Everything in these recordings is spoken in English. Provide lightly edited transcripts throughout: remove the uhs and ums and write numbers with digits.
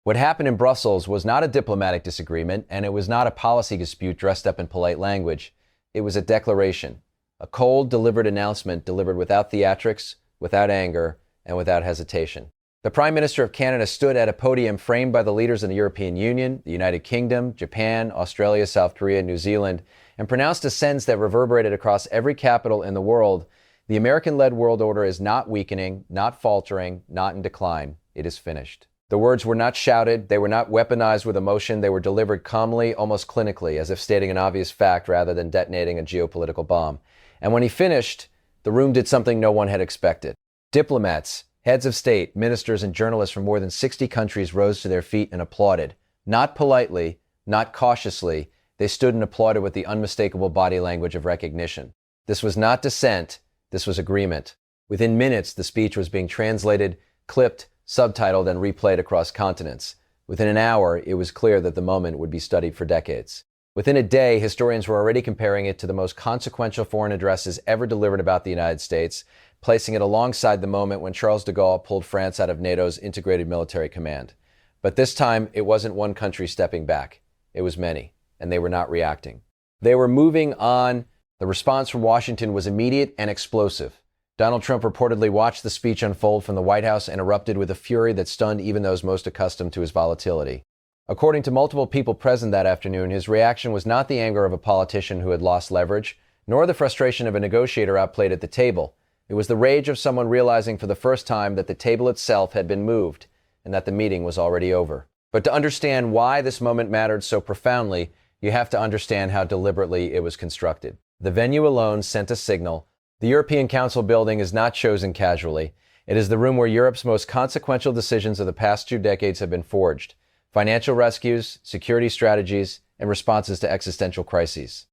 What happened in Brussels was not a diplomatic disagreement, and it was not a policy dispute dressed up in polite language. It was a declaration, a cold, deliberate announcement delivered without theatrics, without anger, and without hesitation. The Prime Minister of Canada stood at a podium framed by the leaders of the European Union, the United Kingdom, Japan, Australia, South Korea, New Zealand, and pronounced a sentence that reverberated across every capital in the world. The American-led world order is not weakening, not faltering, not in decline. It is finished. The words were not shouted, they were not weaponized with emotion, they were delivered calmly, almost clinically, as if stating an obvious fact rather than detonating a geopolitical bomb. And when he finished, the room did something no one had expected. Diplomats, heads of state, ministers, and journalists from more than 60 countries rose to their feet and applauded. Not politely, not cautiously, they stood and applauded with the unmistakable body language of recognition. This was not dissent, this was agreement. Within minutes, the speech was being translated, clipped, subtitled, and replayed across continents. Within an hour, it was clear that the moment would be studied for decades. Within a day, historians were already comparing it to the most consequential foreign addresses ever delivered about the United States, placing it alongside the moment when Charles de Gaulle pulled France out of NATO's integrated military command. But this time, it wasn't one country stepping back. It was many, and they were not reacting. They were moving on. The response from Washington was immediate and explosive. Donald Trump reportedly watched the speech unfold from the White House and erupted with a fury that stunned even those most accustomed to his volatility. According to multiple people present that afternoon, his reaction was not the anger of a politician who had lost leverage, nor the frustration of a negotiator outplayed at the table. It was the rage of someone realizing for the first time that the table itself had been moved and that the meeting was already over. But to understand why this moment mattered so profoundly, you have to understand how deliberately it was constructed. The venue alone sent a signal. The European Council building is not chosen casually. It is the room where Europe's most consequential decisions of the past 2 decades have been forged. Financial rescues, security strategies, and responses to existential crises.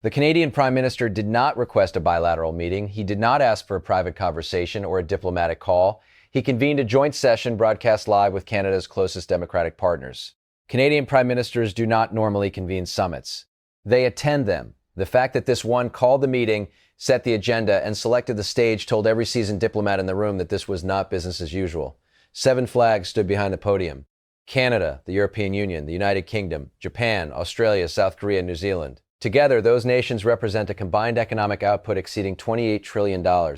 The Canadian Prime Minister did not request a bilateral meeting. He did not ask for a private conversation or a diplomatic call. He convened a joint session broadcast live with Canada's closest democratic partners. Canadian Prime Ministers do not normally convene summits. They attend them. The fact that this one called the meeting, set the agenda, and selected the stage told every seasoned diplomat in the room that this was not business as usual. 7 flags stood behind the podium. Canada, the European Union, the United Kingdom, Japan, Australia, South Korea, and New Zealand. Together, those nations represent a combined economic output exceeding $28 trillion,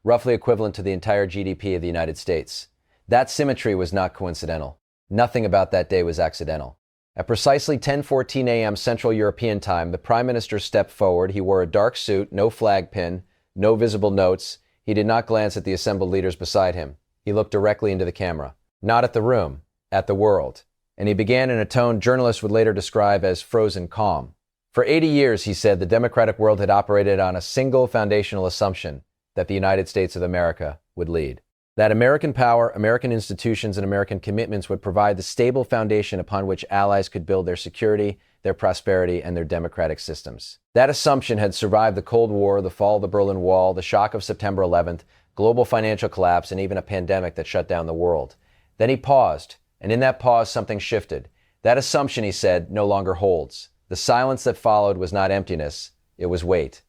roughly equivalent to the entire GDP of the United States. That symmetry was not coincidental. Nothing about that day was accidental. At precisely 10:14 a.m. Central European Time, the Prime Minister stepped forward. He wore a dark suit, no flag pin, no visible notes. He did not glance at the assembled leaders beside him. He looked directly into the camera. Not at the room, at the world. And he began in a tone journalists would later describe as frozen calm. For 80 years, he said, the democratic world had operated on a single foundational assumption, that the United States of America would lead. That American power, American institutions, and American commitments would provide the stable foundation upon which allies could build their security, their prosperity, and their democratic systems. That assumption had survived the Cold War, the fall of the Berlin Wall, the shock of September 11th, global financial collapse, and even a pandemic that shut down the world. Then he paused, and in that pause, something shifted. That assumption, he said, no longer holds. The silence that followed was not emptiness, it was weight.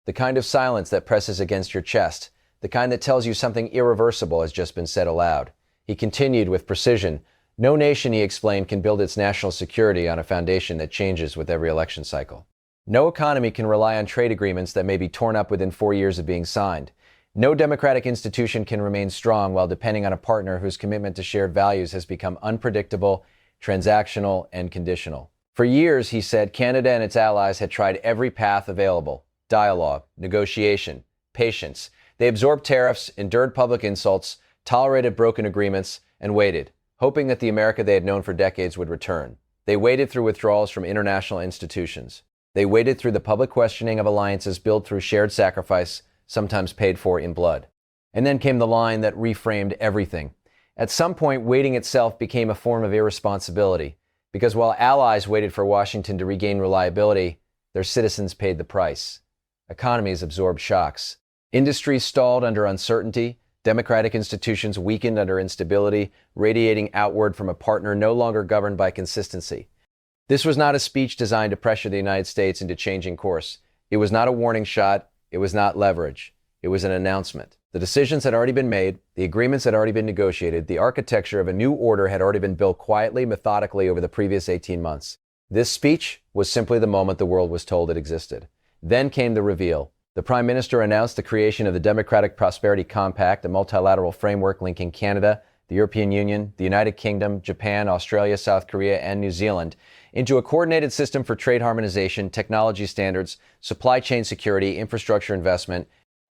The kind of silence that presses against your chest, the kind that tells you something irreversible has just been said aloud. He continued with precision. No nation, he explained, can build its national security on a foundation that changes with every election cycle. No economy can rely on trade agreements that may be torn up within 4 years of being signed. No democratic institution can remain strong while depending on a partner whose commitment to shared values has become unpredictable, transactional, and conditional. For years, he said, Canada and its allies had tried every path available: dialogue, negotiation, patience. They absorbed tariffs, endured public insults, tolerated broken agreements, and waited, hoping that the America they had known for decades would return. They waited through withdrawals from international institutions. They waited through the public questioning of alliances built through shared sacrifice, sometimes paid for in blood. And then came the line that reframed everything. At some point, waiting itself became a form of irresponsibility, because while allies waited for Washington to regain reliability, their citizens paid the price. Economies absorbed shocks. Industries stalled under uncertainty, democratic institutions weakened under instability, radiating outward from a partner no longer governed by consistency. This was not a speech designed to pressure the United States into changing course. It was not a warning shot. It was not leverage. It was an announcement. The decisions had already been made, the agreements had already been negotiated, the architecture of a new order had already been built quietly, methodically over the previous 18 months. This speech was simply the moment the world was told it existed. Then came the reveal. The Prime Minister announced the creation of the Democratic Prosperity Compact, a multilateral framework linking Canada, the European Union, the United Kingdom, Japan, Australia, South Korea, and New Zealand into a coordinated system for trade harmonization, technology standards, supply chain security, infrastructure investment,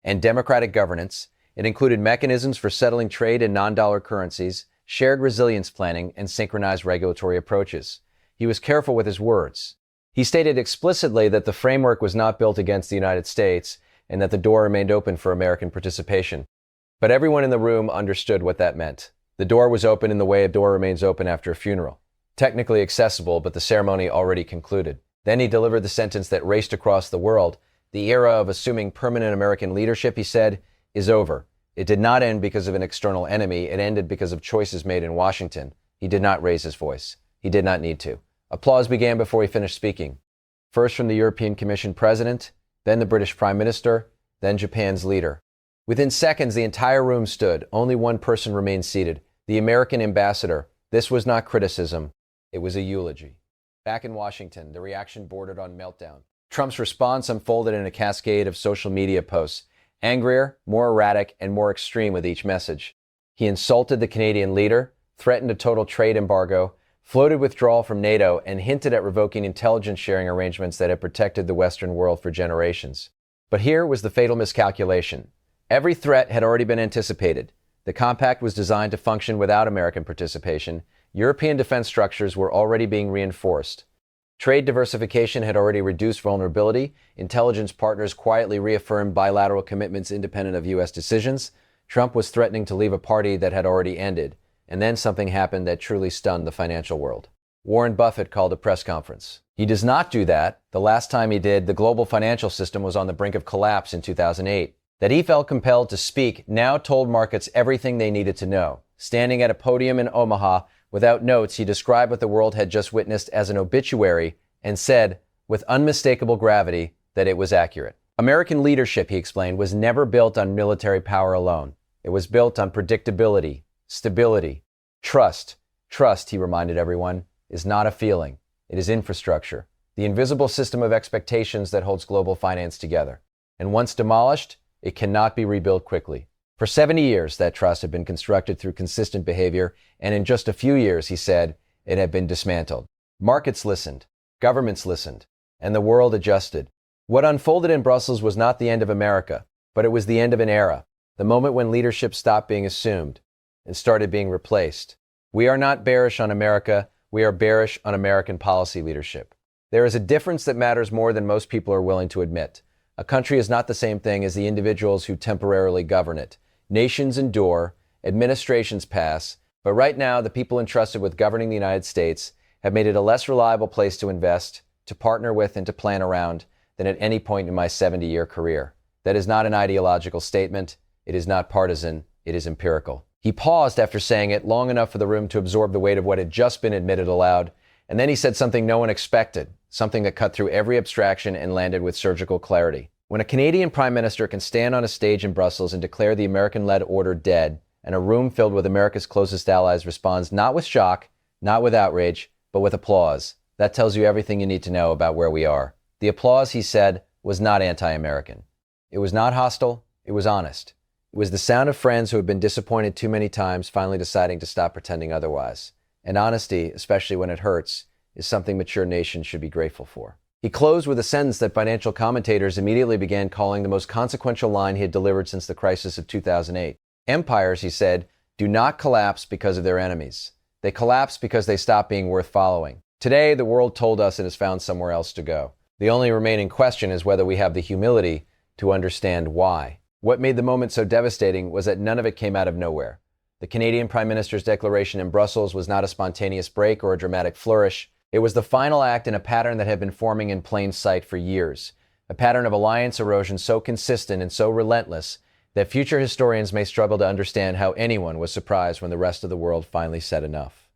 and democratic governance. It included mechanisms for settling trade in non-dollar currencies, shared resilience planning, and synchronized regulatory approaches. He was careful with his words. He stated explicitly that the framework was not built against the United States and that the door remained open for American participation. But everyone in the room understood what that meant. The door was open in the way a door remains open after a funeral. Technically accessible, but the ceremony already concluded. Then he delivered the sentence that raced across the world. The era of assuming permanent American leadership, he said, is over. It did not end because of an external enemy. It ended because of choices made in Washington. He did not raise his voice. He did not need to. Applause began before he finished speaking. First from the European Commission president, then the British Prime Minister, then Japan's leader. Within seconds, the entire room stood. Only one person remained seated, the American ambassador. This was not criticism. It was a eulogy. Back in Washington, the reaction bordered on meltdown. Trump's response unfolded in a cascade of social media posts, angrier, more erratic, and more extreme with each message. He insulted the Canadian leader, threatened a total trade embargo, floated withdrawal from NATO, and hinted at revoking intelligence sharing arrangements that had protected the Western world for generations. But here was the fatal miscalculation. Every threat had already been anticipated. The compact was designed to function without American participation. European defense structures were already being reinforced. Trade diversification had already reduced vulnerability. Intelligence partners quietly reaffirmed bilateral commitments independent of U.S. decisions. Trump was threatening to leave a party that had already ended. And then something happened that truly stunned the financial world. Warren Buffett called a press conference. He does not do that. The last time he did, the global financial system was on the brink of collapse in 2008. That he felt compelled to speak now told markets everything they needed to know. Standing at a podium in Omaha, without notes, he described what the world had just witnessed as an obituary and said, with unmistakable gravity, that it was accurate. American leadership, he explained, was never built on military power alone. It was built on predictability, stability, trust. Trust, he reminded everyone, is not a feeling. It is infrastructure, the invisible system of expectations that holds global finance together. And once demolished, it cannot be rebuilt quickly. For 70 years, that trust had been constructed through consistent behavior, and in just a few years, he said, it had been dismantled. Markets listened, governments listened, and the world adjusted. What unfolded in Brussels was not the end of America, but it was the end of an era, the moment when leadership stopped being assumed and started being replaced. We are not bearish on America, we are bearish on American policy leadership. There is a difference that matters more than most people are willing to admit. A country is not the same thing as the individuals who temporarily govern it. Nations endure, administrations pass, but right now the people entrusted with governing the United States have made it a less reliable place to invest, to partner with, and to plan around than at any point in my 70-year career. That is not an ideological statement. It is not partisan. It is empirical. He paused after saying it long enough for the room to absorb the weight of what had just been admitted aloud, and then he said something no one expected, something that cut through every abstraction and landed with surgical clarity. When a Canadian Prime Minister can stand on a stage in Brussels and declare the American-led order dead, and a room filled with America's closest allies responds not with shock, not with outrage, but with applause, that tells you everything you need to know about where we are. The applause, he said, was not anti-American. It was not hostile. It was honest. It was the sound of friends who had been disappointed too many times finally deciding to stop pretending otherwise. And honesty, especially when it hurts, is something mature nations should be grateful for. He closed with a sentence that financial commentators immediately began calling the most consequential line he had delivered since the crisis of 2008. Empires, he said, do not collapse because of their enemies. They collapse because they stop being worth following. Today, the world told us it has found somewhere else to go. The only remaining question is whether we have the humility to understand why. What made the moment so devastating was that none of it came out of nowhere. The Canadian Prime Minister's declaration in Brussels was not a spontaneous break or a dramatic flourish. It was the final act in a pattern that had been forming in plain sight for years, a pattern of alliance erosion so consistent and so relentless that future historians may struggle to understand how anyone was surprised when the rest of the world finally said enough.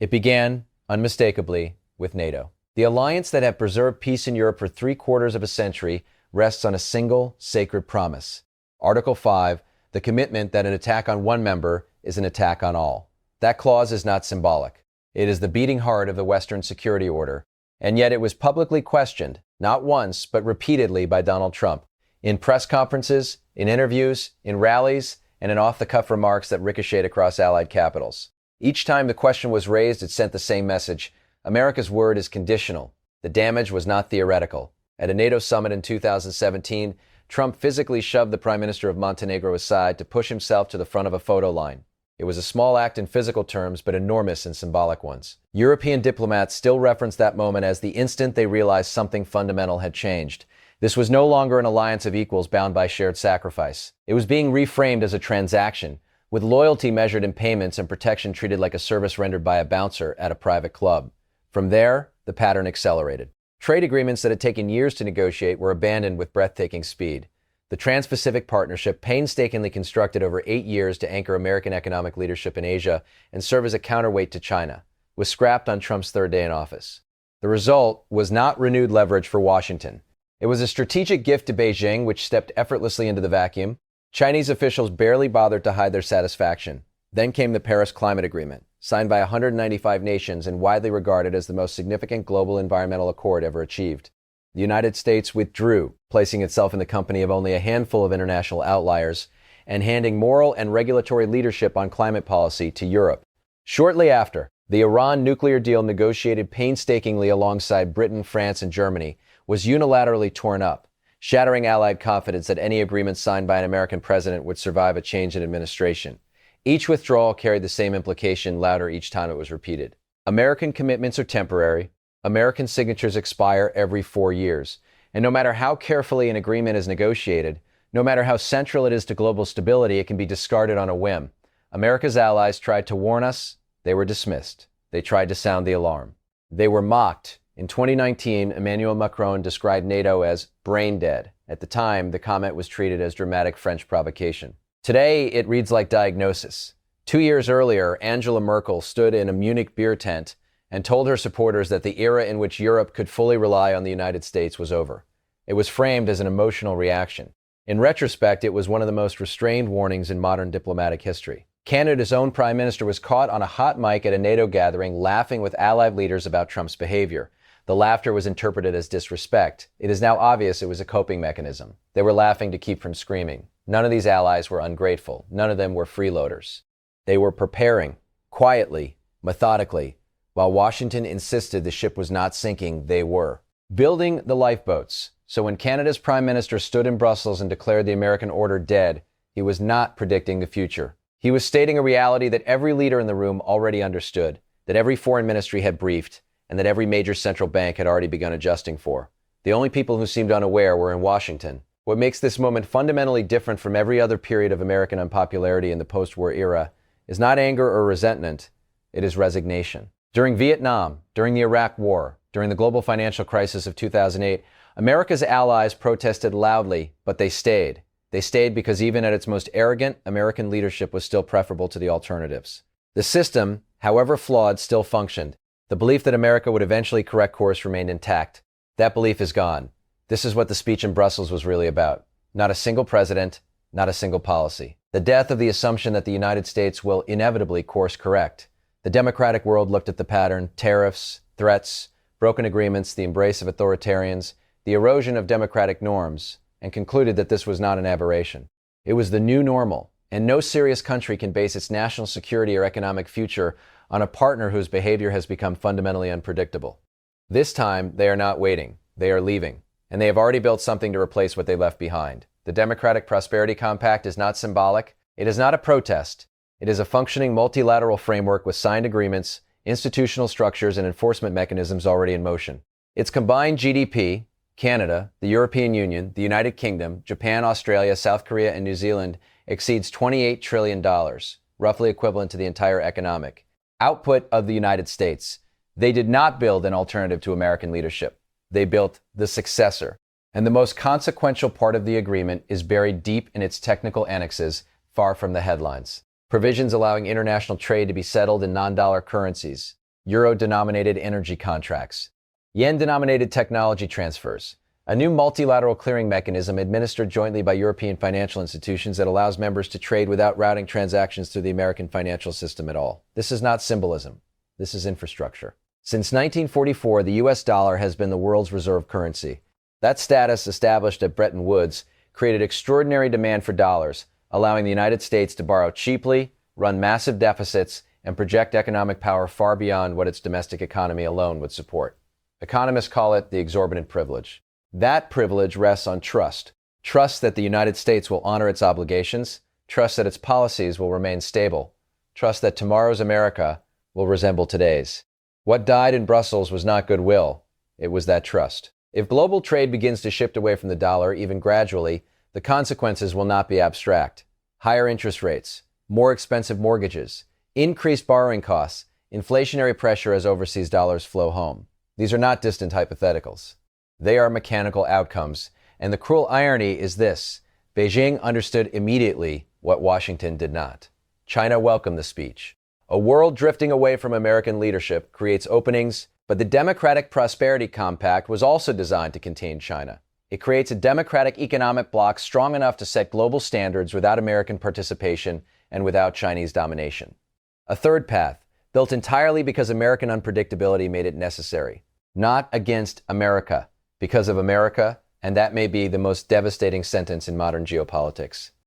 It began, unmistakably, with NATO. The alliance that had preserved peace in Europe for 3/4 of a century rests on a single sacred promise. Article 5, the commitment that an attack on one member is an attack on all. That clause is not symbolic. It is the beating heart of the Western security order, and yet it was publicly questioned, not once, but repeatedly by Donald Trump, in press conferences, in interviews, in rallies, and in off-the-cuff remarks that ricocheted across Allied capitals. Each time the question was raised, it sent the same message. America's word is conditional. The damage was not theoretical. At a NATO summit in 2017, Trump physically shoved the Prime Minister of Montenegro aside to push himself to the front of a photo line. It was a small act in physical terms, but enormous in symbolic ones. European diplomats still reference that moment as the instant they realized something fundamental had changed. This was no longer an alliance of equals bound by shared sacrifice. It was being reframed as a transaction, with loyalty measured in payments and protection treated like a service rendered by a bouncer at a private club. From there, the pattern accelerated. Trade agreements that had taken years to negotiate were abandoned with breathtaking speed. The Trans-Pacific Partnership, painstakingly constructed over 8 years to anchor American economic leadership in Asia and serve as a counterweight to China, was scrapped on Trump's third day in office. The result was not renewed leverage for Washington. It was a strategic gift to Beijing, which stepped effortlessly into the vacuum. Chinese officials barely bothered to hide their satisfaction. Then came the Paris Climate Agreement, signed by 195 nations and widely regarded as the most significant global environmental accord ever achieved. The United States withdrew, placing itself in the company of only a handful of international outliers and handing moral and regulatory leadership on climate policy to Europe. Shortly after, the Iran nuclear deal, negotiated painstakingly alongside Britain, France, and Germany, was unilaterally torn up, shattering Allied confidence that any agreement signed by an American president would survive a change in administration. Each withdrawal carried the same implication, louder each time it was repeated. American commitments are temporary. American signatures expire every 4 years. And no matter how carefully an agreement is negotiated, no matter how central it is to global stability, it can be discarded on a whim. America's allies tried to warn us. They were dismissed. They tried to sound the alarm. They were mocked. In 2019, Emmanuel Macron described NATO as brain dead. At the time, the comment was treated as dramatic French provocation. Today, it reads like diagnosis. 2 years earlier, Angela Merkel stood in a Munich beer tent and told her supporters that the era in which Europe could fully rely on the United States was over. It was framed as an emotional reaction. In retrospect, it was one of the most restrained warnings in modern diplomatic history. Canada's own Prime Minister was caught on a hot mic at a NATO gathering laughing with allied leaders about Trump's behavior. The laughter was interpreted as disrespect. It is now obvious it was a coping mechanism. They were laughing to keep from screaming. None of these allies were ungrateful. None of them were freeloaders. They were preparing, quietly, methodically. While Washington insisted the ship was not sinking, they were. Building the lifeboats. So when Canada's Prime Minister stood in Brussels and declared the American order dead, he was not predicting the future. He was stating a reality that every leader in the room already understood, that every foreign ministry had briefed, and that every major central bank had already begun adjusting for. The only people who seemed unaware were in Washington. What makes this moment fundamentally different from every other period of American unpopularity in the post-war era is not anger or resentment, it is resignation. During Vietnam, during the Iraq War, during the global financial crisis of 2008, America's allies protested loudly, but they stayed. They stayed because even at its most arrogant, American leadership was still preferable to the alternatives. The system, however flawed, still functioned. The belief that America would eventually correct course remained intact. That belief is gone. This is what the speech in Brussels was really about. Not a single president, not a single policy. The death of the assumption that the United States will inevitably course correct. The democratic world looked at the pattern: tariffs, threats, broken agreements, the embrace of authoritarians, the erosion of democratic norms, and concluded that this was not an aberration. It was the new normal, and no serious country can base its national security or economic future on a partner whose behavior has become fundamentally unpredictable. This time, they are not waiting. They are leaving, and they have already built something to replace what they left behind. The Democratic Prosperity Compact is not symbolic. It is not a protest. It is a functioning multilateral framework with signed agreements, institutional structures, and enforcement mechanisms already in motion. Its combined GDP, Canada, the European Union, the United Kingdom, Japan, Australia, South Korea, and New Zealand exceeds $28 trillion, roughly equivalent to the entire economic output of the United States. They did not build an alternative to American leadership. They built the successor. And the most consequential part of the agreement is buried deep in its technical annexes, far from the headlines. Provisions allowing international trade to be settled in non-dollar currencies, euro-denominated energy contracts, yen-denominated technology transfers, A new multilateral clearing mechanism administered jointly by European financial institutions that allows members to trade without routing transactions through the American financial system at all. This is not symbolism. This is infrastructure. Since 1944, the US dollar has been the world's reserve currency. That status, established at Bretton Woods, created extraordinary demand for dollars, allowing the United States to borrow cheaply, run massive deficits, and project economic power far beyond what its domestic economy alone would support. Economists call it the exorbitant privilege. That privilege rests on trust. Trust that the United States will honor its obligations, trust that its policies will remain stable, trust that tomorrow's America will resemble today's. What died in Brussels was not goodwill, it was that trust. If global trade begins to shift away from the dollar, even gradually, the consequences will not be abstract. Higher interest rates, more expensive mortgages, increased borrowing costs, inflationary pressure as overseas dollars flow home. These are not distant hypotheticals. They are mechanical outcomes. And the cruel irony is this: Beijing understood immediately what Washington did not. China welcomed the speech. A world drifting away from American leadership creates openings, but the Democratic Prosperity Compact was also designed to contain China. It creates a democratic economic bloc strong enough to set global standards without American participation and without Chinese domination. A third path, built entirely because American unpredictability made it necessary. Not against America, because of America, and that may be the most devastating sentence in modern geopolitics.